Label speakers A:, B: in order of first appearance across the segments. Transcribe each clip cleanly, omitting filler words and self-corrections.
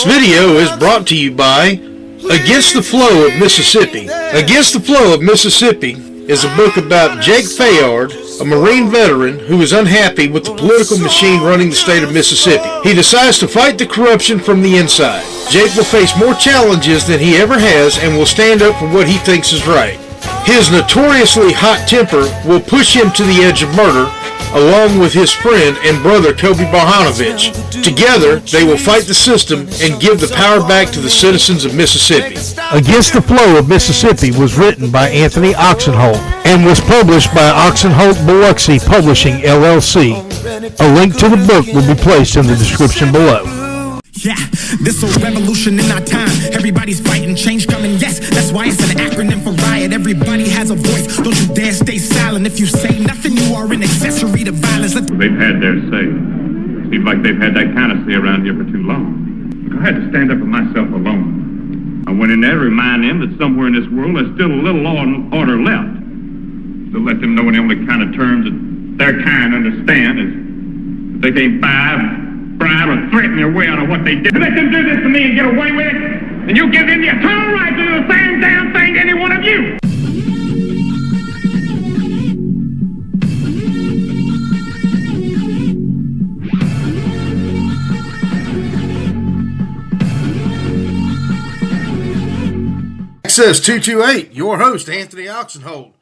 A: This video is brought to you by Against the Flow of Mississippi. Against the Flow of Mississippi is a book about Jake Fayard, a Marine veteran who is unhappy with the political machine running the state of Mississippi. He decides to fight the corruption from the inside. Jake will face more challenges than he ever has and will stand up for what he thinks is right. His notoriously hot temper will push him to the edge of murder, along with his friend and brother Kobe Barhanovich. Together, they will fight the system and give the power back to the citizens of Mississippi.
B: Against the Flow of Mississippi was written by Anthony Oksenholt and was published by Oksenholt Biloxi Publishing, LLC. A link to the book will be placed in the description below.
C: Yeah, this a revolution in our time. Everybody's fighting, change coming, yes. That's why it's an acronym for riot. Everybody has a voice. Don't you dare stay silent. If you say nothing, you are an accessory to violence.
D: They've had their say. Seems like they've had that kind of say around here for too long. Look, I had to stand up for myself alone. I went in there to remind them that somewhere in this world there's still a little law and order left. To let them know in the only kind of terms that their kind understand is that they can't bribe or threaten their way out of what they did. Let them do this to me and get away with it, and you give them the eternal right to do the same damn thing to any one of you.
A: Access 228, your host, Anthony Oksenholt,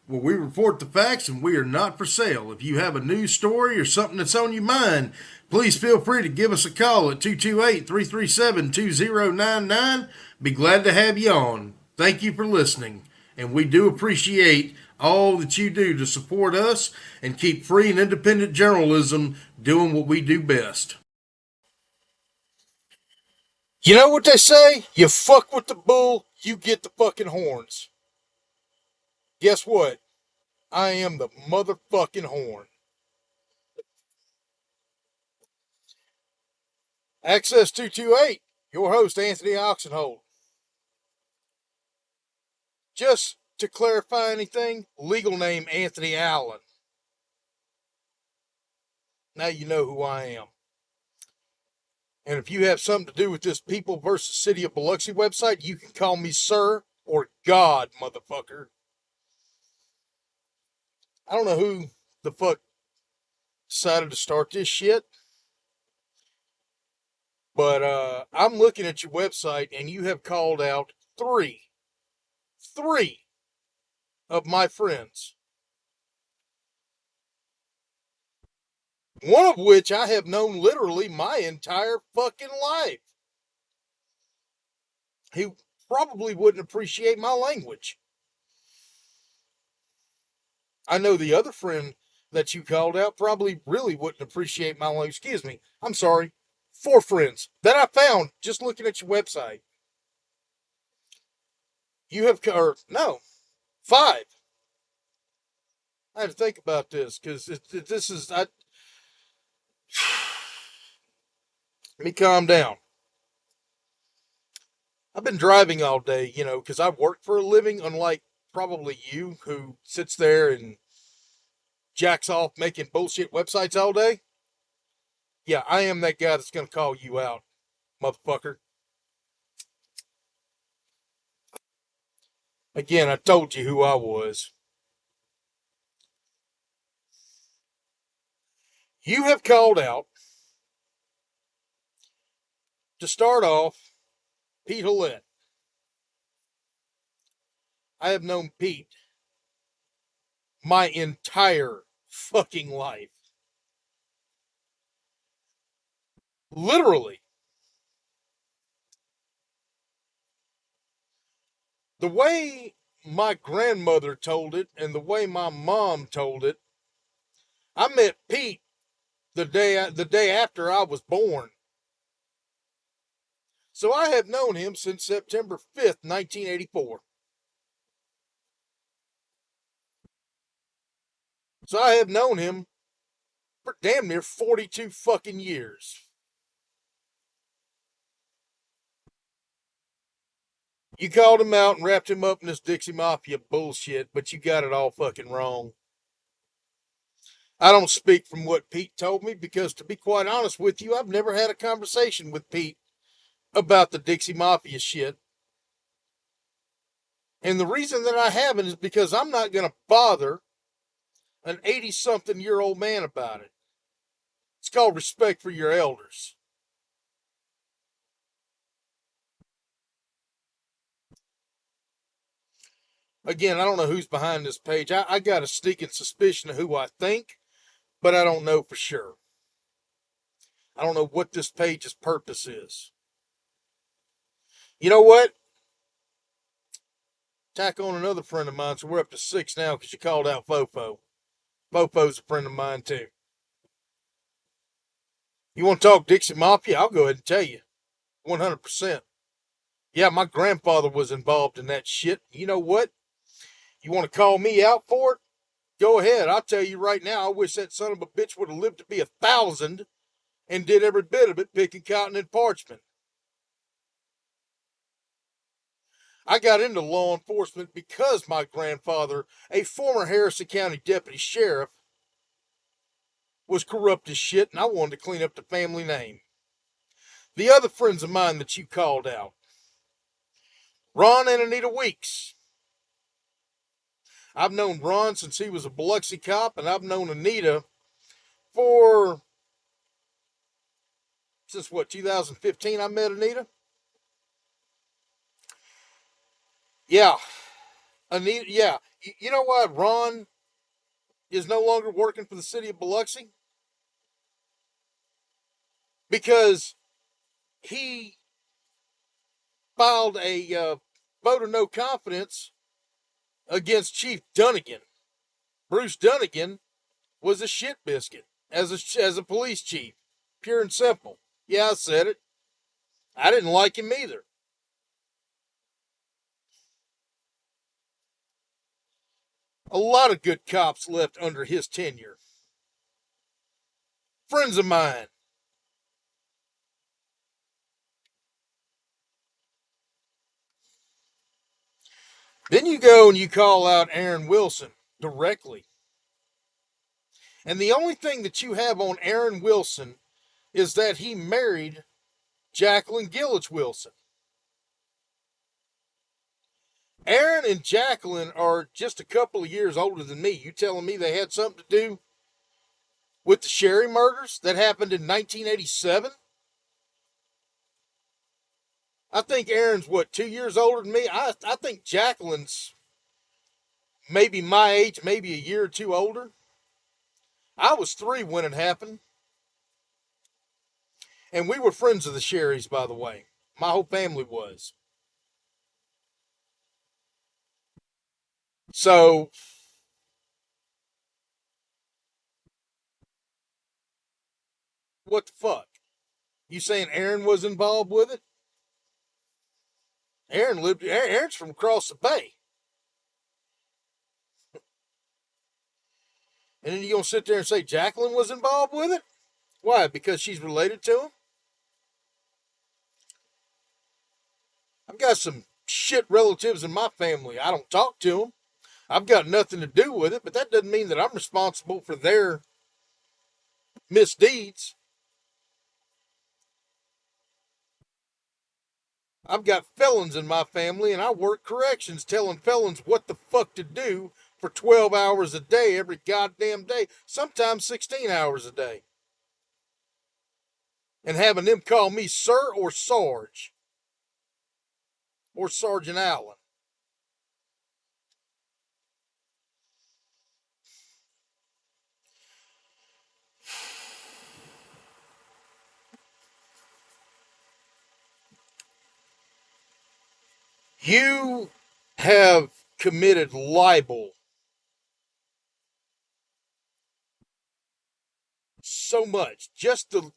A: where we report the facts and we are not for sale. If you have a news story or something that's on your mind, please feel free to give us a call at 228-337-2099. Be glad to have you on. Thank you for listening, and we do appreciate all that you do to support us and keep free and independent journalism doing what we do best. You know what they say? You fuck with the bull, you get the fucking horns. Guess what? I am the motherfucking horn. Access 228, your host, Anthony Oksenholt. Just to clarify anything, legal name Anthony Allen. Now you know who I am. And if you have something to do with this People versus City of Biloxi website, you can call me sir or God, motherfucker. I don't know who the fuck decided to start this shit. But I'm looking at your website, and you have called out three of my friends. One of which I have known literally my entire fucking life. He probably wouldn't appreciate my language. I know the other friend that you called out probably really wouldn't appreciate my language. Excuse me. I'm sorry. 4 friends that I found just looking at your website. You have, or no, 5. I had to think about this because this is, let me calm down. I've been driving all day, because I work for a living, unlike probably you who sits there and jacks off making bullshit websites all day. Yeah, I am that guy that's going to call you out, motherfucker. Again, I told you who I was. You have called out, to start off, Pete Hillette. I have known Pete my entire fucking life. Literally. The way my grandmother told it and the way my mom told it, I met Pete the day after I was born. So I have known him since September 5th, 1984. So I have known him for damn near 42 fucking years. You called him out and wrapped him up in this Dixie Mafia bullshit, but you got it all fucking wrong. I don't speak from what Pete told me because, to be quite honest with you, I've never had a conversation with Pete about the Dixie Mafia shit. And the reason that I haven't is because I'm not going to bother an 80-something-year-old man about it. It's called respect for your elders. Again, I don't know who's behind this page. I got a sneaking suspicion of who I think, but I don't know for sure. I don't know what this page's purpose is. You know what? Tack on another friend of mine, so we're up to 6 now because you called out Fofo. Fofo's a friend of mine too. You want to talk Dixie Mafia? I'll go ahead and tell you. 100%. Yeah, my grandfather was involved in that shit. You know what? You want to call me out for it? Go ahead. I'll tell you right now, I wish that son of a bitch would have lived to be 1,000 and did every bit of it picking cotton and parchment. I got into law enforcement because my grandfather, a former Harrison County deputy sheriff, was corrupt as shit, and I wanted to clean up the family name. The other friends of mine that you called out, Ron and Anita Weeks. I've known Ron since he was a Biloxi cop, and I've known Anita for, since what, 2015 I met Anita? Yeah. Anita, yeah. You know why Ron is no longer working for the city of Biloxi? Because he filed a vote of no confidence against Chief Dunnigan. Bruce Dunnigan was a shit biscuit as a police chief. Pure and simple. Yeah, I said it. I didn't like him either. A lot of good cops left under his tenure. Friends of mine. Then you go and you call out Aaron Wilson directly. And the only thing that you have on Aaron Wilson is that he married Jacqueline Gillage Wilson. Aaron and Jacqueline are just a couple of years older than me. You telling me they had something to do with the Sherry murders that happened in 1987? I think Aaron's, what, 2 years older than me? I think Jacqueline's maybe my age, maybe a year or two older. I was 3 when it happened. And we were friends of the Sherrys, by the way. My whole family was. So, what the fuck? You saying Aaron was involved with it? Aaron's from across the bay. And then you gonna sit there and say Jacqueline was involved with it? Why? Because she's related to him? I've got some shit relatives in my family. I don't talk to them. I've got nothing to do with it, but that doesn't mean that I'm responsible for their misdeeds. I've got felons in my family, and I work corrections telling felons what the fuck to do for 12 hours a day, every goddamn day, sometimes 16 hours a day. And having them call me Sir or Sarge or Sergeant Allen. You have committed libel so much. Just the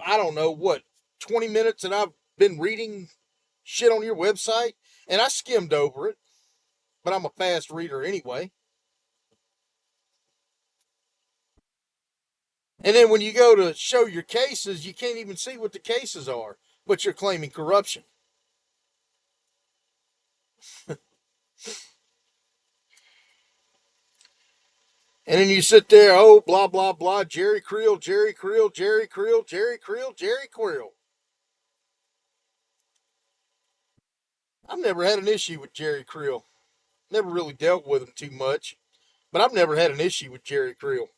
A: I don't know what 20 minutes that I've been reading shit on your website, and I skimmed over it, but I'm a fast reader anyway. And then when you go to show your cases, you can't even see what the cases are, but you're claiming corruption. And then you sit there, oh, blah, blah, blah, Jerry Creel, Jerry Creel, Jerry Creel, Jerry Creel, Jerry Creel. I've never had an issue with Jerry Creel. Never really dealt with him too much, but I've never had an issue with Jerry Creel.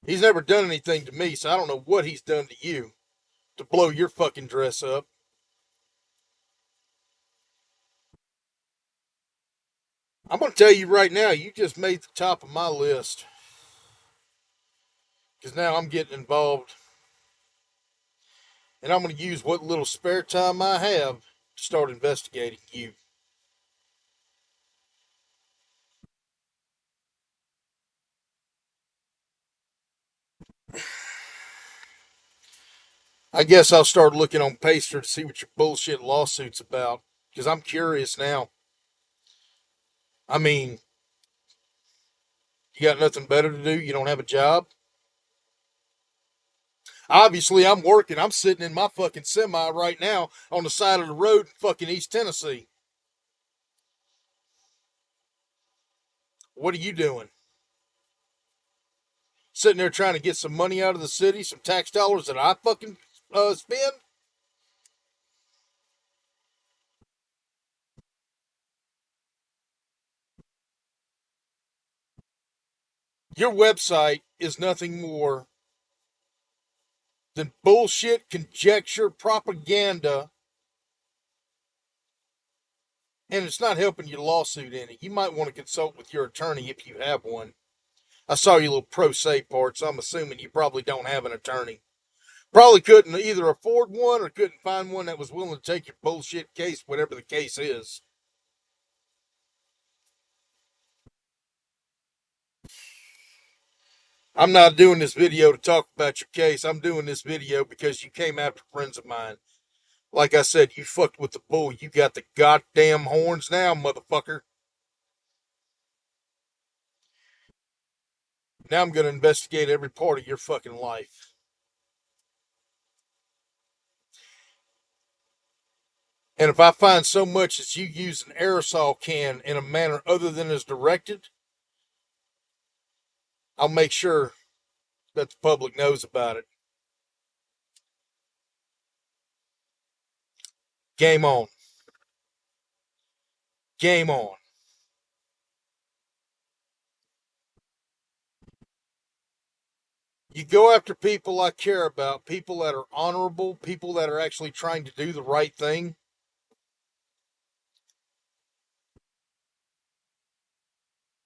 A: He's never done anything to me, so I don't know what he's done to you to blow your fucking dress up. I'm going to tell you right now, you just made the top of my list. Because now I'm getting involved. And I'm going to use what little spare time I have to start investigating you. I guess I'll start looking on Pacer to see what your bullshit lawsuit's about. Because I'm curious now. I mean, you got nothing better to do? You don't have a job? Obviously, I'm working. I'm sitting in my fucking semi right now on the side of the road in fucking East Tennessee. What are you doing? Sitting there trying to get some money out of the city, some tax dollars that I fucking spend? Your website is nothing more than bullshit, conjecture, propaganda, and it's not helping your lawsuit any. You might want to consult with your attorney if you have one. I saw your little pro se part, so I'm assuming you probably don't have an attorney. Probably couldn't either afford one or couldn't find one that was willing to take your bullshit case, whatever the case is. I'm not doing this video to talk about your case. I'm doing this video because you came after friends of mine. Like I said, you fucked with the bull. You got the goddamn horns now, motherfucker. Now I'm going to investigate every part of your fucking life. And if I find so much that you use an aerosol can in a manner other than as directed, I'll make sure that the public knows about it. Game on. Game on. You go after people I care about, people that are honorable, people that are actually trying to do the right thing.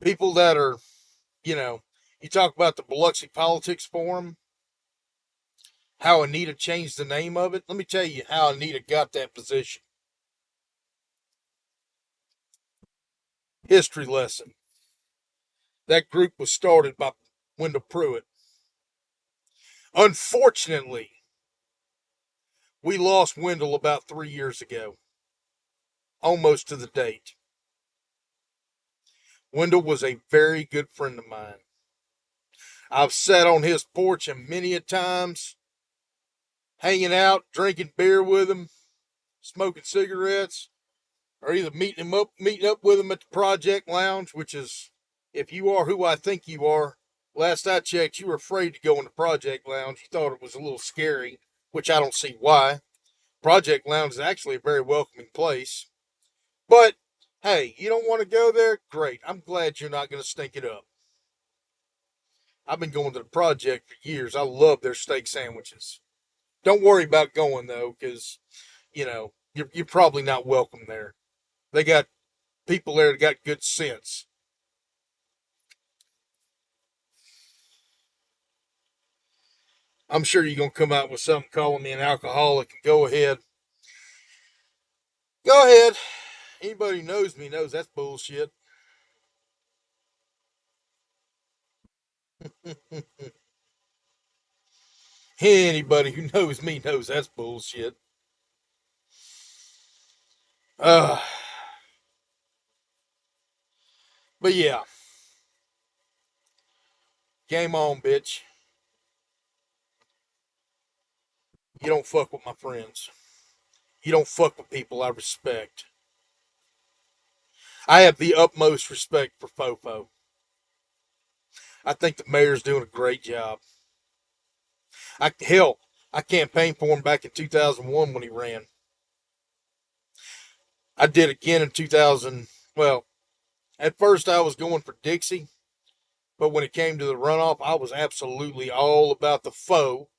A: People that are, you talk about the Biloxi Politics Forum, how Anita changed the name of it. Let me tell you how Anita got that position. History lesson. That group was started by Wendell Pruitt. Unfortunately, we lost Wendell about 3 years ago, almost to the date. Wendell was a very good friend of mine. I've sat on his porch and many a times, hanging out, drinking beer with him, smoking cigarettes, or either meeting up with him at the Project Lounge, which is, if you are who I think you are, last I checked, you were afraid to go in the Project Lounge. You thought it was a little scary, which I don't see why. Project Lounge is actually a very welcoming place. But, hey, you don't want to go there? Great. I'm glad you're not going to stink it up. I've been going to the Project for years. I love their steak sandwiches. Don't worry about going, though, because, you're probably not welcome there. They got people there that got good sense. I'm sure you're going to come out with something calling me an alcoholic. And go ahead. Go ahead. Anybody who knows me knows that's bullshit. Anybody who knows me knows that's bullshit. Uh, but yeah. Game on, bitch. You don't fuck with my friends. You don't fuck with people I respect. I have the utmost respect for Fofo. I think the mayor's doing a great job. I campaigned for him back in 2001 when he ran. I did again in 2000. Well, at first I was going for Dixie, but when it came to the runoff, I was absolutely all about the foe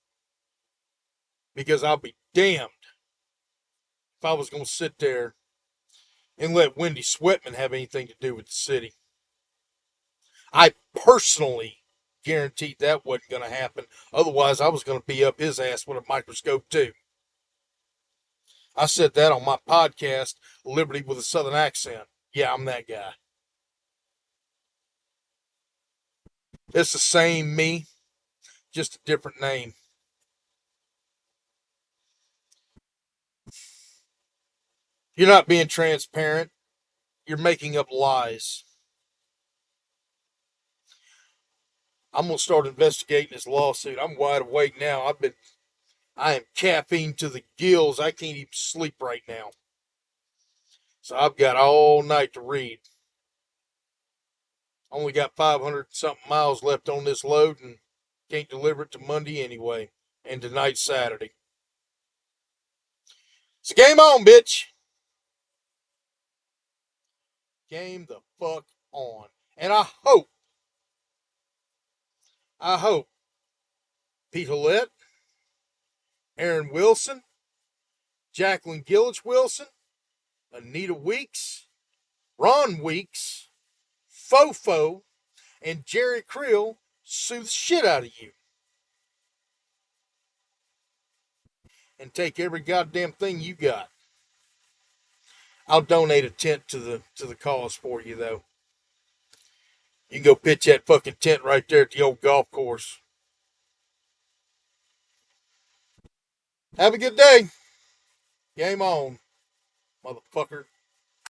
A: because I'll be damned if I was going to sit there and let Wendy Sweatman have anything to do with the city. I personally guaranteed that wasn't going to happen. Otherwise, I was going to be up his ass with a microscope, too. I said that on my podcast, Liberty with a Southern Accent. Yeah, I'm that guy. It's the same me, just a different name. You're not being transparent. You're making up lies. I'm going to start investigating this lawsuit. I'm wide awake now. I am caffeine to the gills. I can't even sleep right now. So I've got all night to read. Only got 500 something miles left on this load and can't deliver it to Monday anyway. And tonight's Saturday. So game on, bitch. Game the fuck on. And I hope Pete Hillette, Aaron Wilson, Jacqueline Gillich Wilson, Anita Weeks, Ron Weeks, Fofo, and Jerry Creel sue the shit out of you. And take every goddamn thing you got. I'll donate a tent to the cause for you, though. You can go pitch that fucking tent right there at the old golf course. Have a good day. Game on, motherfucker.